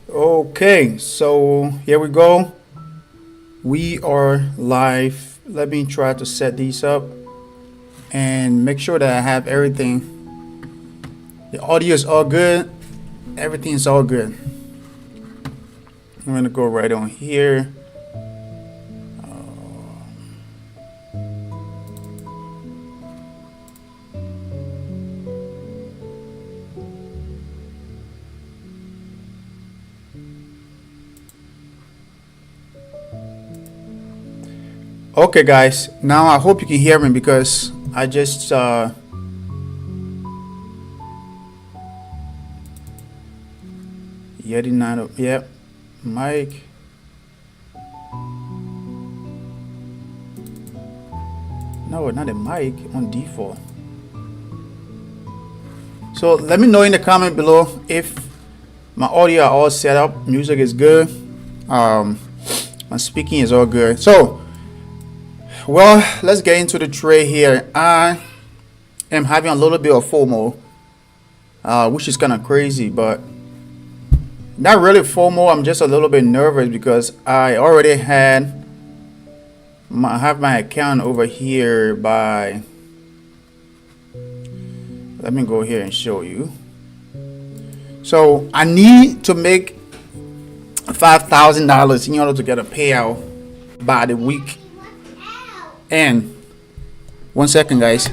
Okay, so here we go. We are live. Let me try to set these up and make sure that I have everything. The audio is all good. Everything is all good. I'm gonna go right on here. Okay, guys. Now I hope you can hear me because I just 89. Yep, mic. No, not a mic on default. So let me know in the comment below if my audio are all set up, music is good, my speaking is all good. So, well, let's get into the trade here. I am having a little bit of FOMO, which is kind of crazy, but not really FOMO. I'm just a little bit nervous because I already have my account over here by, let me go here and show you. So I need to make $5,000 in order to get a payout by the week. And 1 second, guys.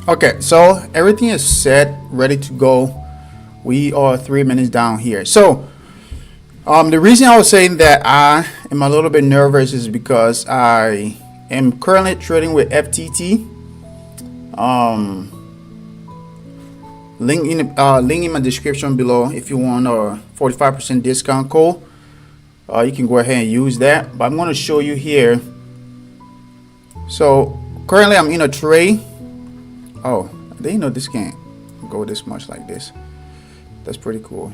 Okay, so everything is set, ready to go. We are 3 minutes down here. So the reason I was saying that I am a little bit nervous is because I am currently trading with FTT. Link in my description below if you want a 45% discount code. You can go ahead and use that. But I'm going to show you here. So currently I'm in a trade. Oh, I didn't know this can't go this much like this. That's pretty cool.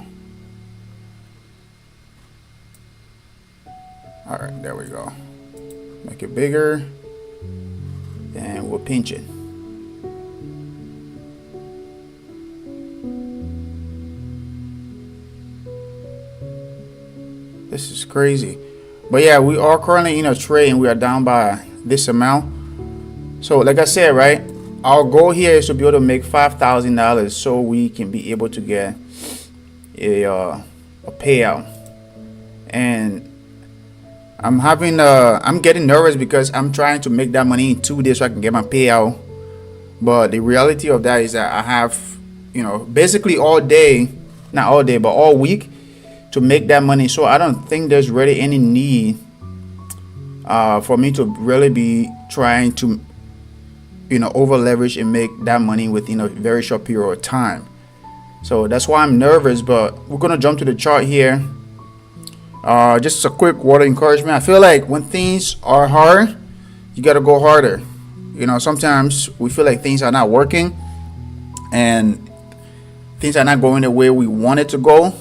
All right, there we go. Make it bigger, and we'll pinch it. This is crazy. But yeah, we are currently in a trade and we are down by this amount. So like I said, right, our goal here is to be able to make $5,000 so we can be able to get a payout. And I'm getting nervous because I'm trying to make that money in 2 days so I can get my payout. But the reality of that is that I have, basically all day, not all day, but all week to make that money. So I don't think there's really any need for me to really be trying to, over leverage and make that money within a very short period of time. So that's why I'm nervous. But we're gonna jump to the chart here. Just a quick word of encouragement. I feel like when things are hard, you gotta go harder. Sometimes we feel like things are not working and things are not going the way we want it to go,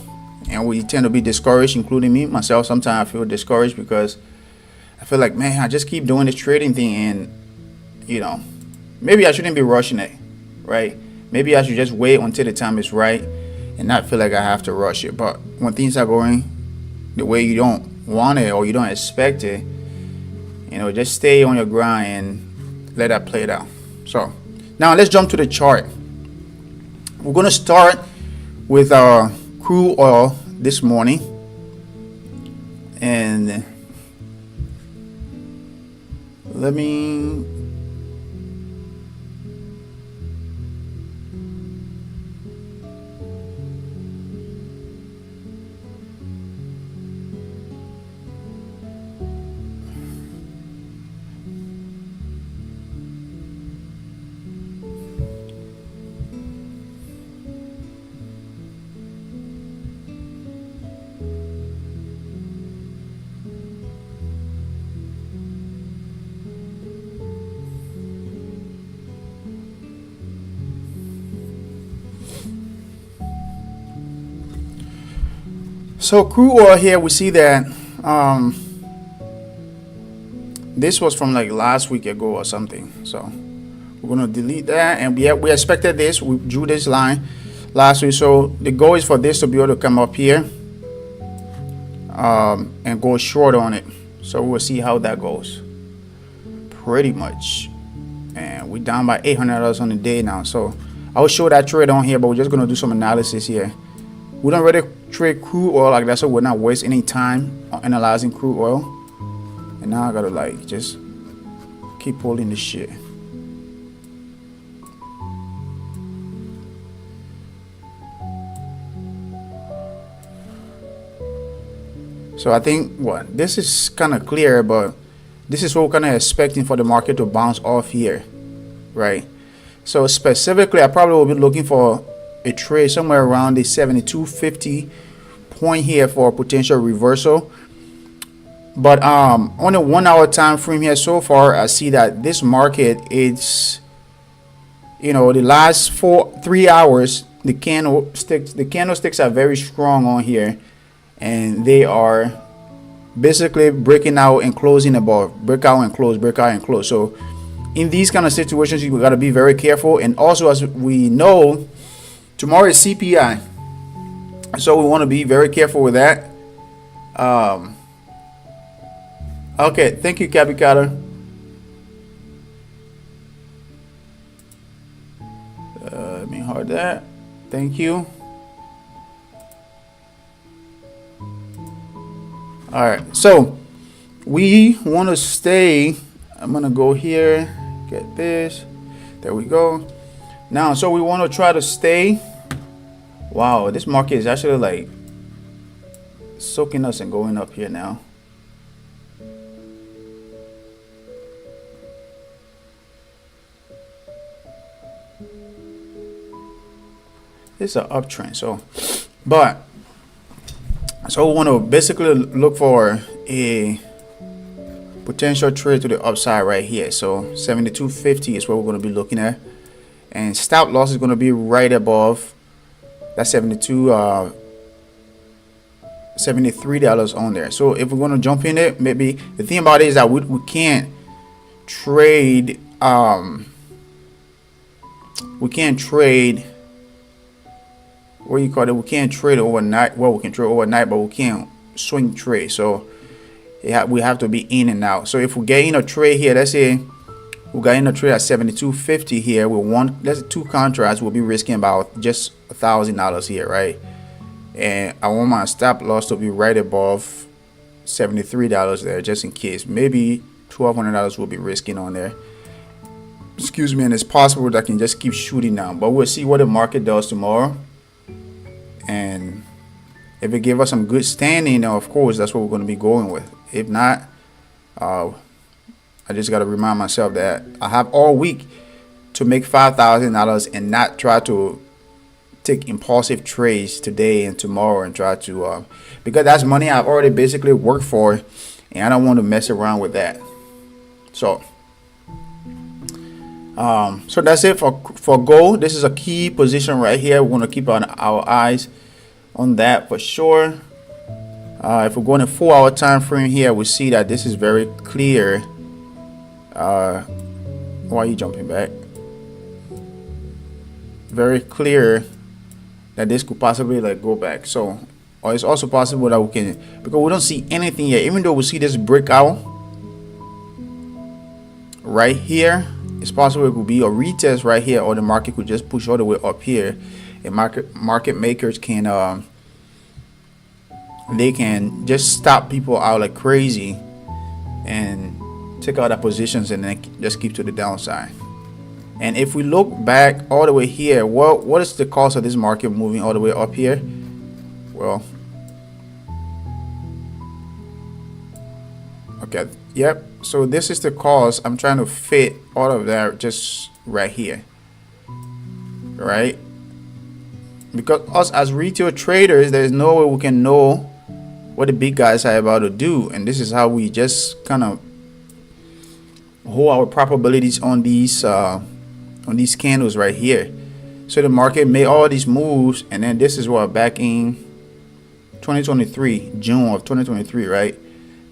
and we tend to be discouraged, including me myself. Sometimes I feel discouraged because I feel like, man, I just keep doing this trading thing, and maybe I shouldn't be rushing it, right? Maybe I should just wait until the time is right and not feel like I have to rush it. But when things are going the way you don't want it or you don't expect it, just stay on your grind and let that play it out. So now let's jump to the chart. We're going to start with our crude oil this morning. And let me So crude oil here, we see that this was from like last week ago or something. So we're gonna delete that, and we expected this. We drew this line last week. So the goal is for this to be able to come up here and go short on it. So we'll see how that goes. Pretty much, and we're down by $800 on the day now. So I'll show that trade on here, but we're just gonna do some analysis here. We don't really trade crude oil like that, so we're not waste any time on analyzing crude oil. And now I gotta just keep holding this shit. So I think this is kind of clear, but this is what we're kind of expecting for the market to bounce off here, right? So specifically, I probably will be looking for a trade somewhere around the 72.50 point here for a potential reversal. But on a 1 hour time frame here so far, I see that this market is, the last 3 hours, the candlesticks are very strong on here, and they are basically breaking out and closing above, breakout and close, breakout and close. So in these kind of situations, you got to be very careful. And also, as we know, tomorrow is CPI, so we want to be very careful with that. Okay, thank you, Cappy Carter. Let me hard that. Thank you. All right, so we want to stay. I'm gonna go here, get this. There we go. Now, so we want to try to stay. Wow, this market is actually like soaking us and going up here now. It's an uptrend, so we want to basically look for a potential trade to the upside right here. So 72.50 is what we're going to be looking at, and stop loss is going to be right above that $73 on there. So if we're going to jump in it, maybe the thing about it is that we can't trade we can't trade we can't trade overnight. Well, we can trade overnight, but we can't swing trade. So we have to be in and out. So if we get in a trade here, let's say we got in a trade at 72.50 here with let's say 2 contracts, we'll be risking about just $1,000 here, right? And I want my stop loss to be right above $73 there, just in case. Maybe $1,200 will be risking on there. Excuse me. And it's possible that I can just keep shooting now, but we'll see what the market does tomorrow. And if it give us some good standing, now of course that's what we're going to be going with. If not, I just got to remind myself that I have all week to make $5,000 and not try to take impulsive trades today and tomorrow and try to because that's money I've already basically worked for, and I don't want to mess around with that. So so that's it for gold. This is a key position right here. We're going to keep our eyes on that for sure. If we're going a 4-hour time frame here, we see that this is very clear. Why are you jumping back? Very clear that this could possibly like go back. So, or it's also possible that we can, because we don't see anything yet. Even though we see this breakout right here, it's possible it could be a retest right here, or the market could just push all the way up here. And market makers can they can just stop people out like crazy and take out their positions and then just keep to the downside. And if we look back all the way here, what is the cause of this market moving all the way up here? Well, okay, yep. So this is the cause. I'm trying to fit all of that just right here, right? Because us as retail traders, there's no way we can know what the big guys are about to do, and this is how we just kind of hold our probabilities on these candles right here. So the market made all these moves, and then this is what back in 2023, June of 2023, right?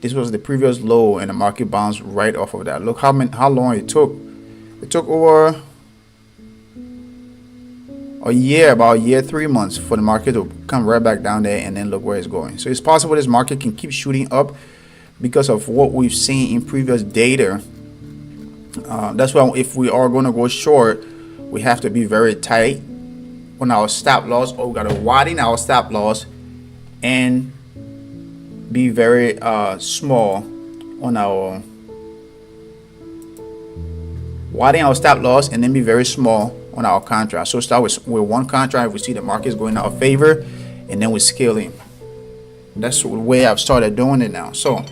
This was the previous low, and the market bounced right off of that. Look how long it took. It took over a year, about a year, 3 months for the market to come right back down there, and then look where it's going. So it's possible this market can keep shooting up because of what we've seen in previous data. That's why if we are going to go short, we have to be very tight on our stop loss, or we got to widen our stop loss and be very small on our widen our stop loss, and then be very small on our contract. So start with one contract if we see the market is going in our favor, and then we scale in. That's the way I've started doing it now. So,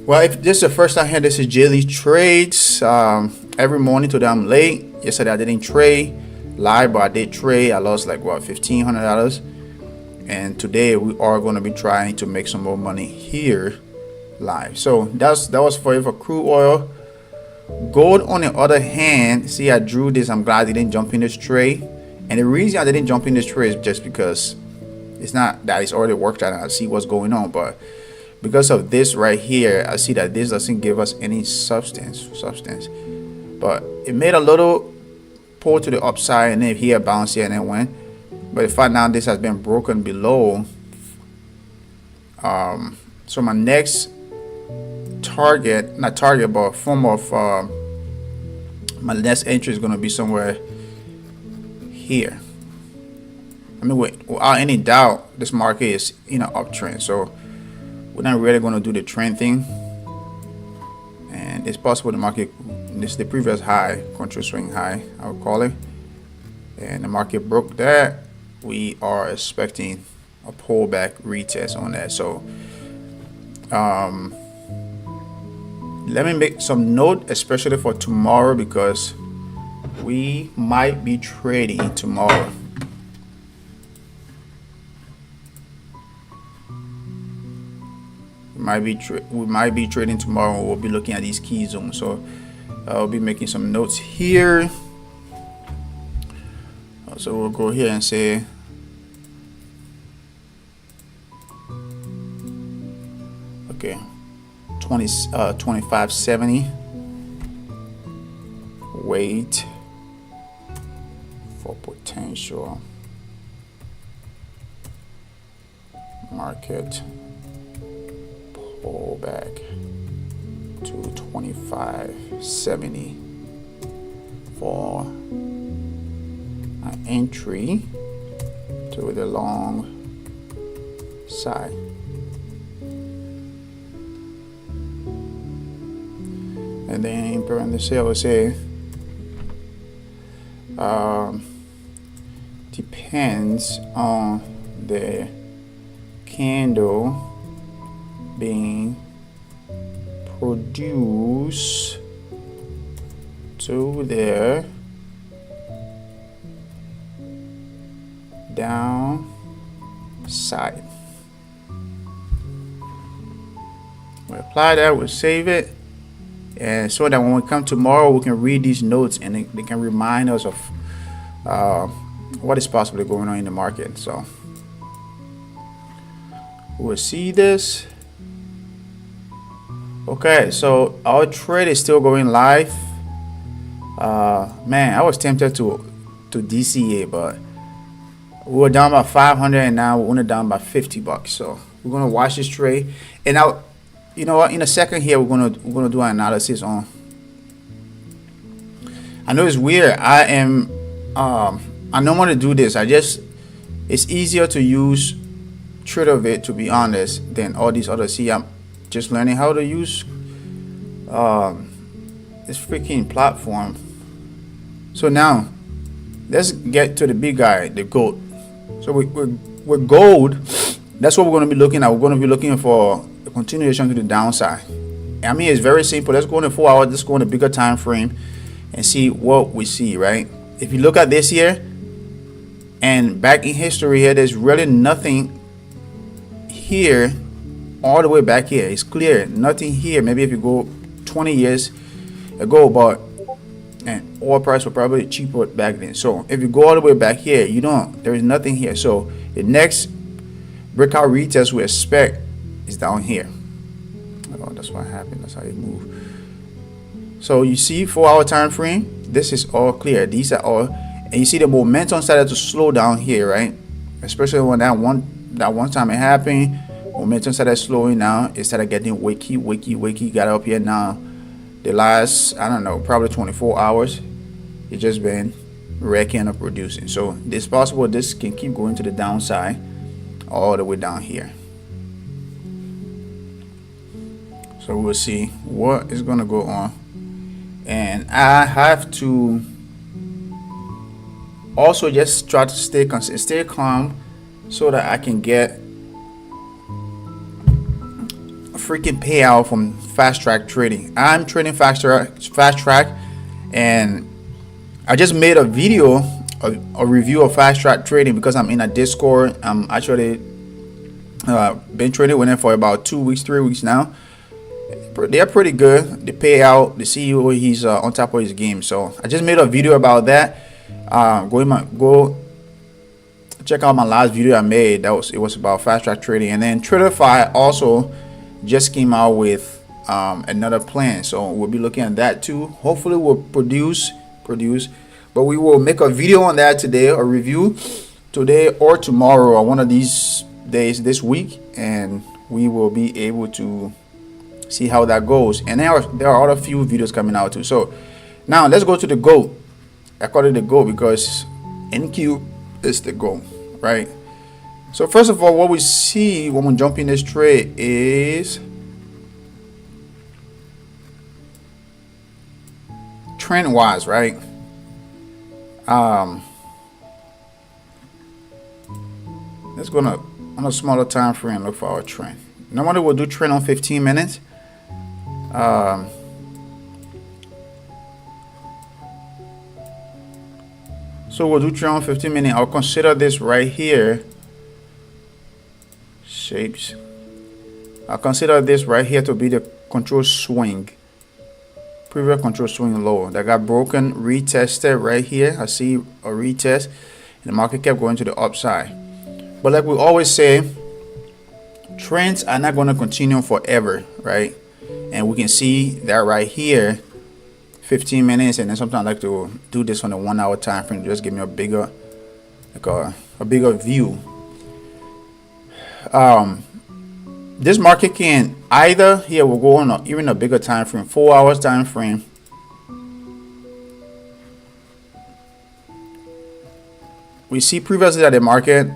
well, if this is the first time here, this is daily trades. Every morning today I'm late. Yesterday I didn't trade live, but I did trade. I lost like what, $1,500. And today we are going to be trying to make some more money here live. So that was for you for crude oil. Gold, on the other hand, see, I drew this. I'm glad I didn't jump in this trade. And the reason I didn't jump in this trade is just because it's not that it's already worked out and I see what's going on, but because of this right here, I see that this doesn't give us any substance. But it made a little pull to the upside, and then here bounced here and then went. But if I now this has been broken below, so my next target, not target, but form of my next entry is going to be somewhere here. I mean, without any doubt, this market is in an uptrend, so we're not really going to do the trend thing. And it's possible the market, this is the previous high, control swing high, I would call it, and the market broke that. We are expecting a pullback retest on that. So let me make some note, especially for tomorrow, because we might be trading tomorrow. We might be trading tomorrow, and we'll be looking at these key zones. So I'll be making some notes here. So we'll go here and say okay, 2570. Wait for potential market pull back to 2570 for an entry to the long side. and then in parentheses I will say depends on the candle being produced to the downside. We apply that, we'll save it, and so that when we come tomorrow we can read these notes and they can remind us of what is possibly going on in the market. So we'll see this. Okay, so our trade is still going live. Man, I was tempted to DCA, but we were down by 500 and now we're only down by $50. So we're gonna watch this trade, and now, you know what, in a second here we're gonna do an analysis on. I know it's weird. I normally do this. It's easier to use TraderVate, to be honest, than all these other. See, I'm just learning how to use this freaking platform. So now let's get to the big guy, the gold. So with gold, that's what we're going to be looking at. We're going to be looking for a continuation to the downside. I mean, it's very simple. Let's go in the 4 hours. Let's go in a bigger time frame and see what we see, right? If you look at this here and back in history here, there's really nothing here all the way back here. It's clear, nothing here. Maybe if you go 20 years ago, but and oil price was probably cheaper back then. So if you go all the way back here, there is nothing here. So the next breakout retest we expect is down here. Oh, that's what happened. That's how you move. So you see 4 hour time frame, this is all clear. These are all, and you see the momentum started to slow down here, right? Especially when that one time it happened, momentum started slowing down. It started getting wakey, got up here. Now the last, I don't know, probably 24 hours, it's just been wrecking or producing. So it's possible this can keep going to the downside all the way down here. So we'll see what is going to go on. And I have to also just try to stay consistent, stay calm, so that I can get a freaking payout from fast track trading. I'm trading fast track, and I just made a video, a review of fast track trading, because I'm in a Discord. I'm actually been trading with them for about 2 weeks, 3 weeks now. They're pretty good. The payout, the CEO, he's on top of his game. So I just made a video about that. Go check out my last video I made. It was about fast track trading. And then TraderFi also just came out with another plan, so we'll be looking at that too. Hopefully we'll produce, but we will make a video on that today, a review today or tomorrow, or one of these days this week, and we will be able to see how that goes. And there are other few videos coming out too. So now let's go to the GOAT. I call it the GOAT because NQ is the GOAT, right? So first of all, what we see when we jump in this trade is trend wise, right? Let's go on a smaller time frame and look for our trend. Normally we'll do trend on 15 minutes. So we'll do trend on 15 minutes. I'll consider this right here. Shapes. I'll consider this right here to be the control swing. Previous control swing low that got broken, retested right here. I see a retest, and the market kept going to the upside. But like we always say, trends are not going to continue forever, right? And we can see that right here, 15 minutes, and then sometimes I like to do this on a 1 hour time frame, just give me a bigger, like a bigger view. This market can either, here we'll go on even a bigger time frame, 4 hours time frame. We see previously that the market,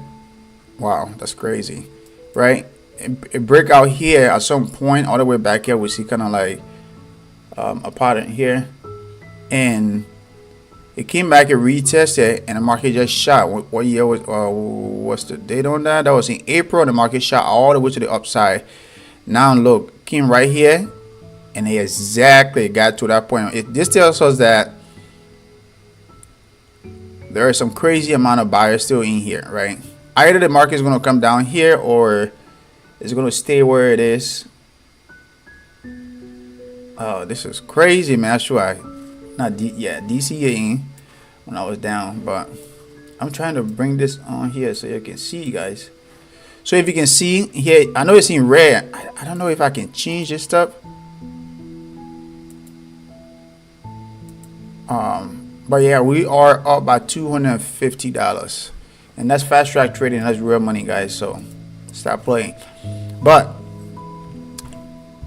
wow, that's crazy, right? It break out here at some point all the way back here. We see kind of like a pattern here, and it came back and retested, and the market just shot. What year was? What's the date on that? That was in April. The market shot all the way to the upside. Now look, came right here, and it exactly got to that point. This tells us that there is some crazy amount of buyers still in here, right? Either the market is going to come down here, or it's going to stay where it is. Oh, this is crazy, man. That's why. DCA when I was down, but I'm trying to bring this on here so you can see, guys. So if you can see here, I know it's in red. I don't know if I can change this stuff. But yeah, we are up by $250, and that's fast track trading. That's real money, guys. So stop playing. But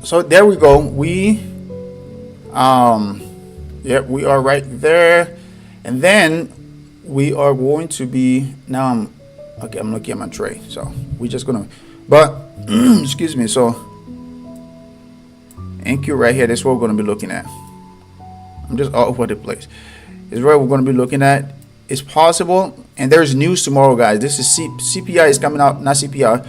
so there we go. Yep, we are right there, and then we are going to be now. I'm looking at my tray, so we're just gonna. But excuse me. So NQ right here. This is what we're gonna be looking at. I'm just all over the place. Is what we're gonna be looking at. It's possible, and there's news tomorrow, guys. This is CPI is coming out, not CPI.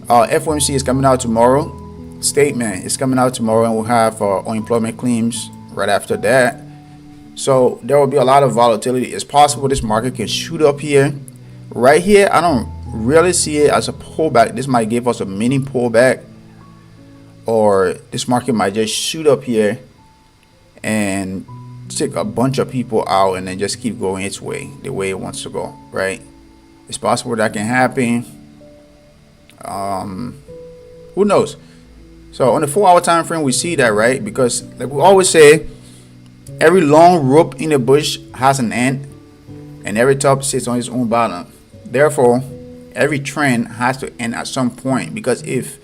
FOMC is coming out tomorrow. Statement is coming out tomorrow, and we'll have unemployment claims right after that. So there will be a lot of volatility. It's possible this market can shoot up here. Right here, I don't really see it as a pullback. This might give us a mini pullback, or this market might just shoot up here and take a bunch of people out and then just keep going its way, the way it wants to go, right? It's possible that can happen. Who knows? So on the 4-hour time frame, we see that, right? Because like we always say, every long rope in the bush has an end, and every top sits on its own bottom. Therefore, every trend has to end at some point, because if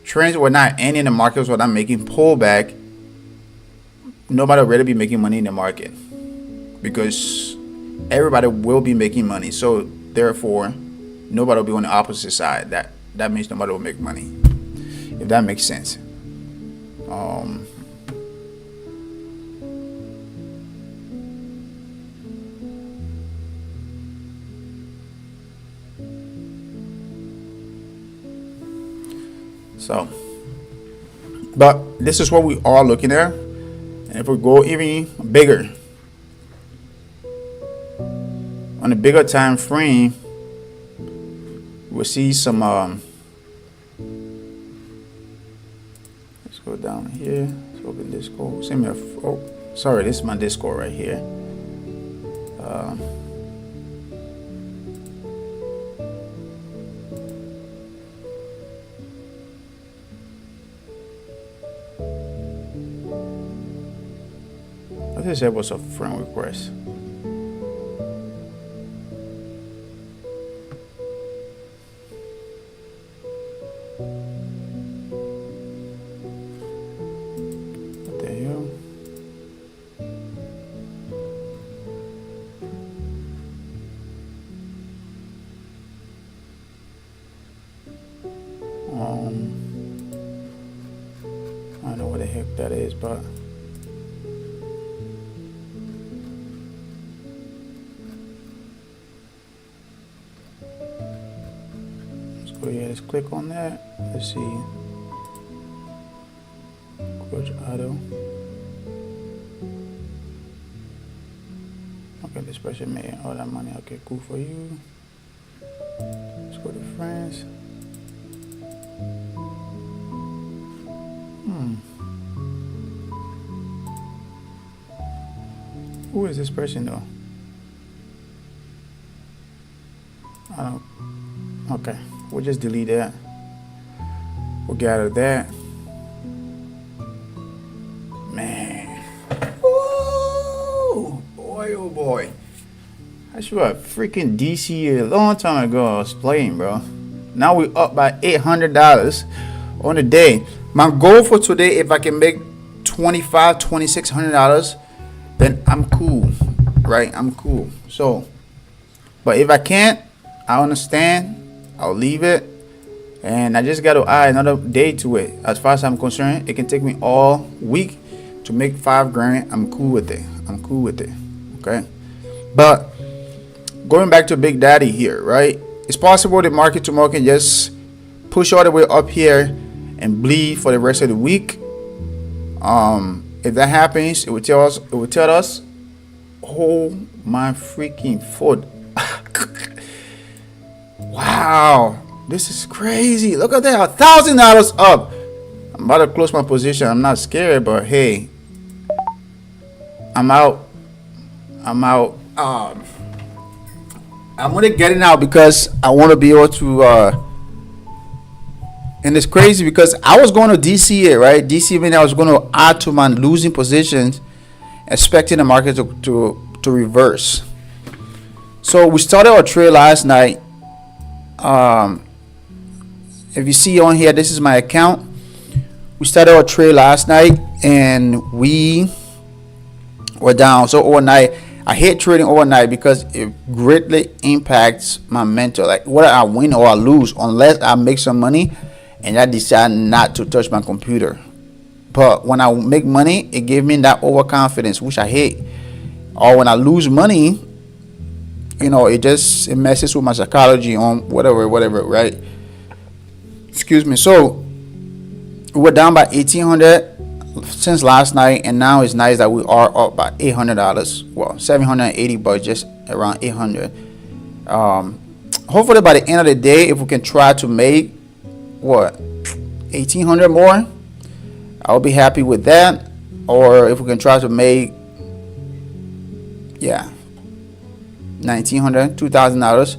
trends were not ending, the markets were not making pullback, nobody will really be making money in the market, because everybody will be making money. So therefore, nobody will be on the opposite side. That means nobody will make money, if that makes sense. So, but this is what we are looking at, and if we go even bigger, on a bigger time frame, we'll see some. Let's go down here. Let's open Discord. Send me a. Oh, sorry, this is my Discord right here. I think that was a friend request. What the hell? I don't know what the heck that is, but. So yeah, let's click on that. Let's see. Coach Auto. Okay, this person made all that money. Okay, cool for you. Let's go to France. Who is this person though? I don't. Okay, we'll just delete that. We'll get out of that. Man. Woo! Boy, oh boy. I should have freaking DC a long time ago. I was playing, bro. Now we're up by $800 on the day. My goal for today, if I can make $2,600, then I'm cool, right? I'm cool. So, but if I can't, I understand. I'll leave it, and I just got to add another day to it. As far as I'm concerned, it can take me all week to make 5 grand, I'm cool with it. I'm cool with it. Okay. But going back to Big Daddy here, right? It's possible the market tomorrow can just push all the way up here and bleed for the rest of the week. If that happens, it will tell us, oh my freaking foot. Wow, this is crazy. Look at that, $1,000 up. I'm about to close my position. I'm not scared, but hey, I'm out. I'm gonna get it out because I want to be able to. And it's crazy because I was going to DC it, right? DC meaning I was going to add to my losing positions, expecting the market to reverse. So we started our trade last night. If you see on here, this is my account. We started our trade last night and we were down. So overnight, I hate trading overnight because it greatly impacts my mental. Like whether I win or I lose, unless I make some money and I decide not to touch my computer. But when I make money, it gives me that overconfidence, which I hate. Or when I lose money, it messes with my psychology on whatever, right? Excuse me. So we're down by 1,800 since last night, and now it's nice that we are up by $800. Well, $780, but just around 800. Hopefully by the end of the day, if we can try to make 1,800 more, I'll be happy with that. Or if we can try to make $1,900, $2,000,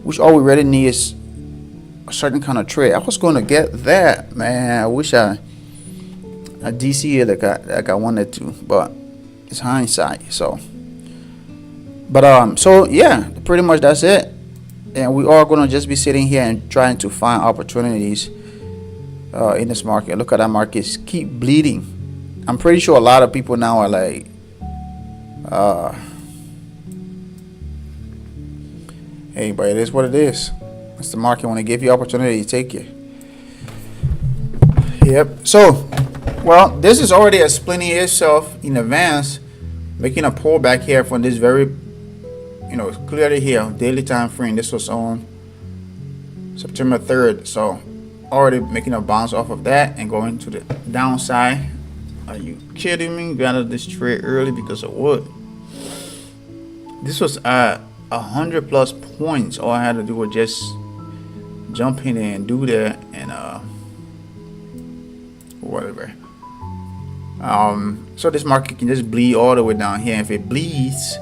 which all we really need is a certain kind of trade. I was going to get that, man. I wish I DC it like I wanted to, but it's hindsight. So pretty much that's it. And we are going to just be sitting here and trying to find opportunities in this market. Look at that market keep bleeding. I'm pretty sure a lot of people now are like, hey, but it is what it is. It's the market. When they give you opportunity, you take it. Yep. So, this is already explaining itself in advance, making a pullback here from this very, clearly here, daily time frame. This was on September 3rd. So, already making a bounce off of that and going to the downside. Are you kidding me? Got out of this trade early because of what? This was at 100+ points. All I had to do was just jump in and do that and whatever. So this market can just bleed all the way down here. If it bleeds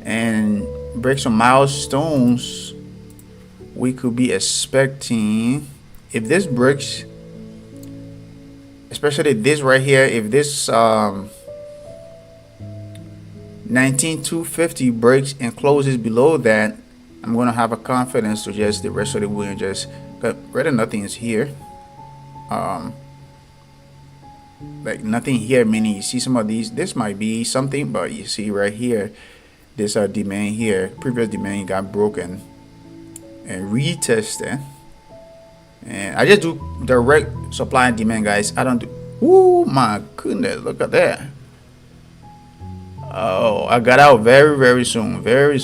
and breaks some milestones, we could be expecting, if this breaks, especially this right here, if this 19,250 breaks and closes below that, I'm gonna have a confidence to just the rest of the week just rather nothing is here. Like nothing here, meaning you see some of these, this might be something, but you see right here, this demand here, previous demand got broken and retested. And I just do direct supply and demand, guys. I don't do, oh my goodness, look at that. Oh, I got out very soon, guys.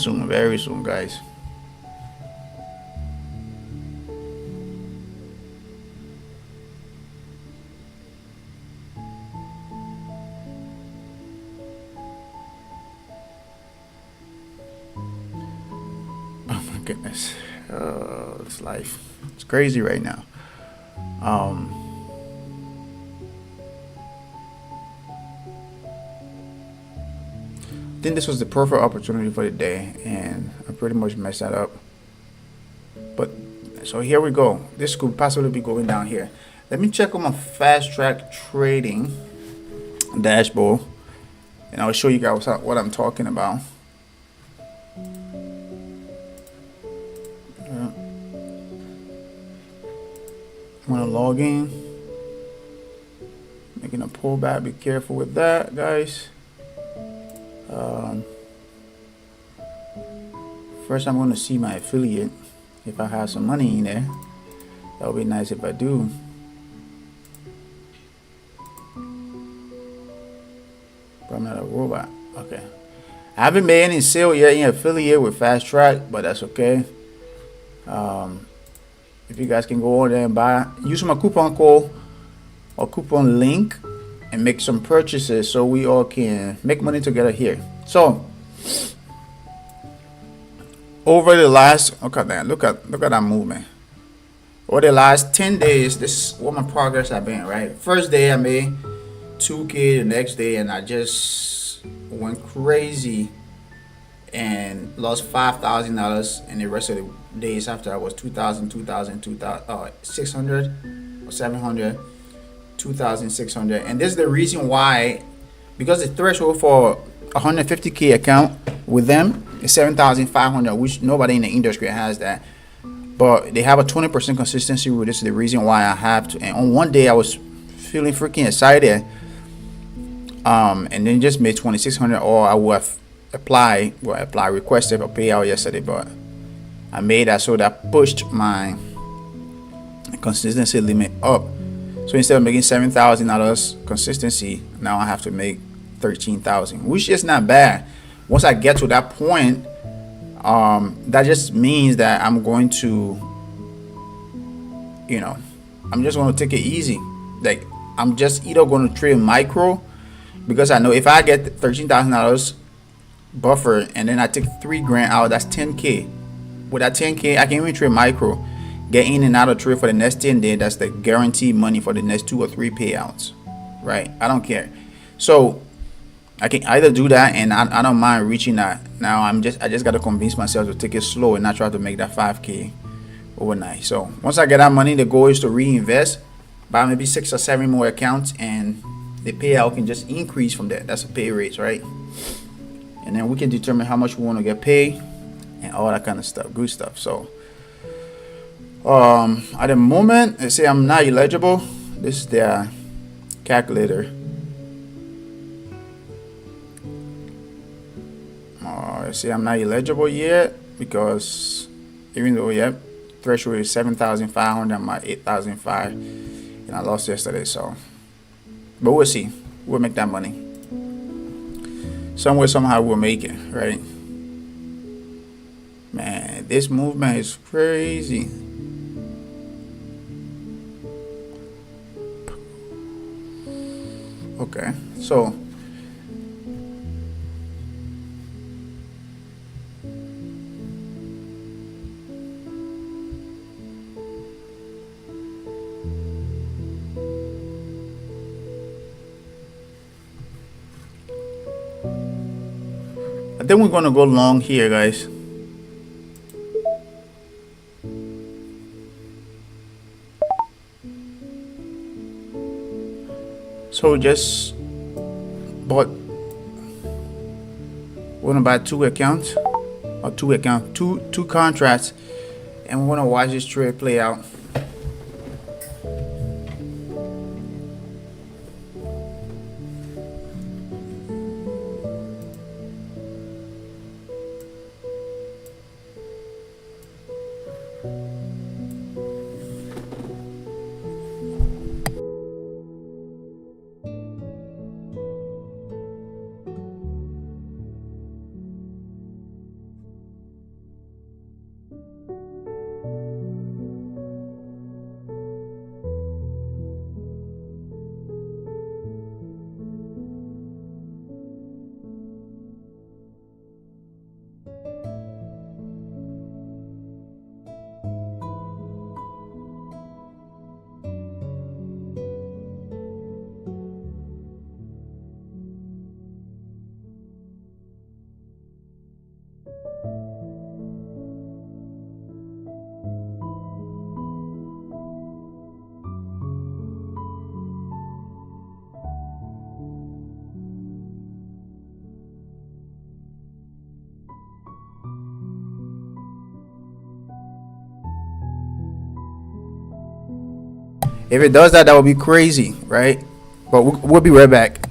Oh my goodness, it's life. It's crazy right now. I think this was the perfect opportunity for the day, and I pretty much messed that up. But so here we go. This could possibly be going down here. Let me check on my fast track trading dashboard, and I'll show you guys what I'm talking about. I'm gonna log in, making a pullback. Be careful with that, guys. First, I'm going to see my affiliate. If I have some money in there, that would be nice if I do. But I'm not a robot. Okay. I haven't made any sale yet in affiliate with Fast Track, but that's okay. If you guys can go on there and buy, use my coupon code or coupon link and make some purchases so we all can make money together here. So over the last, look at that, look at that movement. Over the last 10 days, this is what my progress have been, right? First day I made 2K, the next day, and I just went crazy and lost $5,000, and the rest of the days after I was 2,000, 2,000, 2,000, 600 or 700, 2,600. And this is the reason why, because the threshold for 150K account with them is 7,500, which nobody in the industry has that. But they have a 20% consistency rule. This is the reason why I have to. And on one day I was feeling freaking excited, and then just made 2,600, or I would have requested a payout yesterday, but I made that, so that pushed my consistency limit up. So instead of making $7,000 consistency, now I have to make 13,000, which is not bad. Once I get to that point, that just means that I'm going to, I'm just going to take it easy. Like, I'm just either going to trade micro, because I know if I get $13,000 buffer and then I take $3,000 out, that's 10K. With that 10K, I can even trade micro, get in and out of trade for the next 10 days. That's the guaranteed money for the next 2 or 3 payouts, right? I don't care. So I can either do that, and I don't mind reaching that. Now I just got to convince myself to take it slow and not try to make that 5K overnight. So once I get that money, the goal is to reinvest, buy maybe 6 or 7 more accounts, and the payout can just increase from there. That's a pay raise, right? And then we can determine how much we want to get paid and all that kind of stuff, good stuff. So at the moment, they say I'm not eligible. This is their calculator. They say I'm not eligible yet, because even though threshold is 7,500, I'm at 8,500, and I lost yesterday. So, but we'll see. We'll make that money. Somewhere, somehow, we'll make it, right? Man, this movement is crazy. Okay, so I think we're gonna go long here, guys. So just bought, wanna buy 2 accounts, or 2 contracts, and we wanna watch this trade play out. If it does that, that would be crazy, right? But we'll be right back.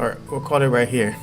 or we'll call it right here.